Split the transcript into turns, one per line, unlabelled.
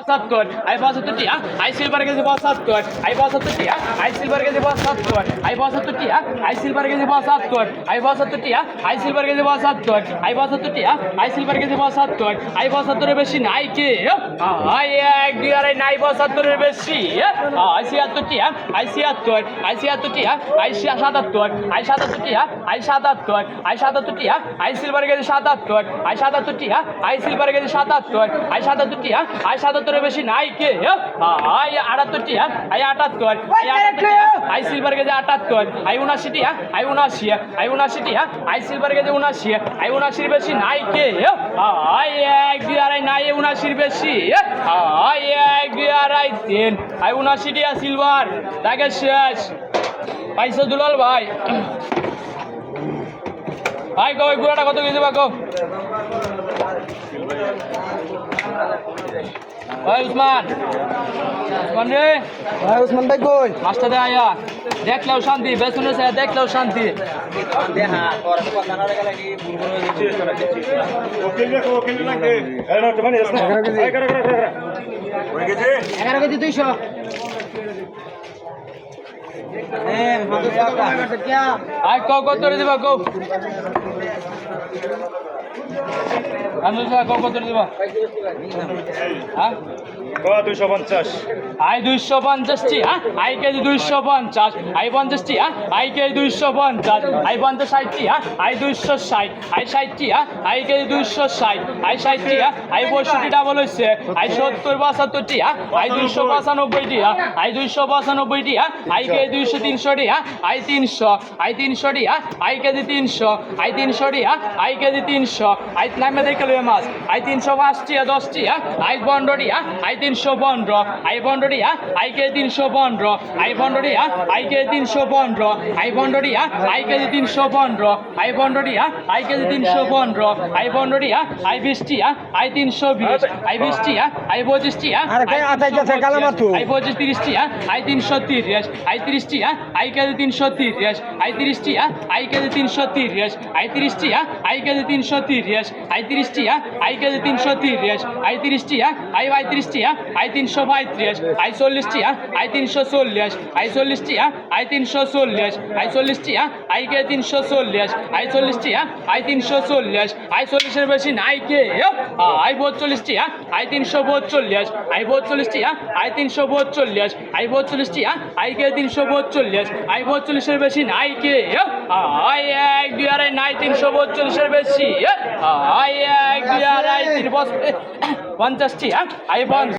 72 I 72 টিয়া I silver KG 72 I 72 টিয়া I silver KG 72 I 72 টিয়া আই সিলভার কেজি 72 আই 72 টিয়া I silver KG 72 I 72 টিয়া I silver KG 72 I 72 এর বেশি নাই কে আই এক দুই আড়াই নাই 72 এর বেশি আই 76 টিয়া আই 76 আই 76 টিয়া আই 77 আই 77 টিয়া আই 77 আই 77 টিয়া আই সিলভার কেজি 77 আই 77 টিয়া আই সিলভার কেজি 77 আই 77 টিয়া আই 77 এর বেশি নাই কে আই 78 টিয়া আই 78 আই 78 টিয়া আই সিলভার কেজি 78 আই 79 টিয়া আই 79 আই 79 টিয়া আই সিলভার কেজি 79 আই 79 এর বেশি নাই কে আই এক দুই আড়াই নাই 79 এর বেশি আই এক দুই আড়াই তিন আই 79 টিয়া সিলভার দাগে শেষ পাইছো দুলাল ভাই ভাই কই গুড়াটা কত কেজি বাকো ভাই উসমান রে
ভাই উসমান ভাই কই
মাস্টার দে আয়া দেখলেও শান্তি বেসনে সে দেখলেও শান্তি
দেখা তোর তো কথা না গেলে কি বুলবুল হয়ে যাচ্ছে
ওকিল লাগে এই না মানে 11 কেজি হয়ে গেছে
11 কেজি 200
আই কত রে দিবা কো আমি কত রে দিবা হ্যাঁ
250
আই 250 টি হ্যাঁ আই কেজি 250 আই 50 টি হ্যাঁ আই কেজি 250 আই 50 60 টি হ্যাঁ আই 260 আই 60 টি হ্যাঁ আই কেজি 260 আই 60 টি হ্যাঁ আই 62 ডাবল হইছে আই 70 72 টি হ্যাঁ আই 295 টি হ্যাঁ আই 295 টি হ্যাঁ আই কেজি 200 300 টি হ্যাঁ আই 300 আই 300 টি হ্যাঁ আই কেজি 300 আই 300 টি হ্যাঁ আই কেজি 300 আই নামে দেখে লই মাছ আই 305 টি 10 টি হ্যাঁ আই 15 টি হ্যাঁ আই 315 আই 15 টি হ্যাঁ আই কেজি 315 আই 15 টি হ্যাঁ আই কেজি 315 আই 15 টি হ্যাঁ আই কেজি 315 আই 15 টি হ্যাঁ আই কেজি 315 আই 15 টি হ্যাঁ আই 20 টি হ্যাঁ আই 320 আই 20 টি হ্যাঁ আই 25 টি হ্যাঁ
আরে কই আতাই যাচ্ছে কালামাতু
আই 25 30 টি হ্যাঁ আই 330 আই 30 টি হ্যাঁ আই কেজি 330 আই 30 টি হ্যাঁ আই কেজি 330 আই 30 টি হ্যাঁ আই কেজি 330 আই 30 টি হ্যাঁ আই কেজি 330 আই 30 টি হ্যাঁ আই 35 টি হ্যাঁ আই 335 আই 40 টি হ্যাঁ আই 340 আই 40 টি হ্যাঁ আই 340 আই 40 টি হ্যাঁ আই কেজি 340 আই 40 টি হ্যাঁ আই 340 আই 40 এর বেশি নাই কে আই 42 টি হ্যাঁ আই 342 আই 42 টি হ্যাঁ আই 342 আই 42 টি হ্যাঁ আই কেজি 342 আই 42 এর বেশি নাই কে আই এক দুই আড়াই নাই 342 এর বেশি আই এক দুই আড়াই 350 টি হ্যাঁ আই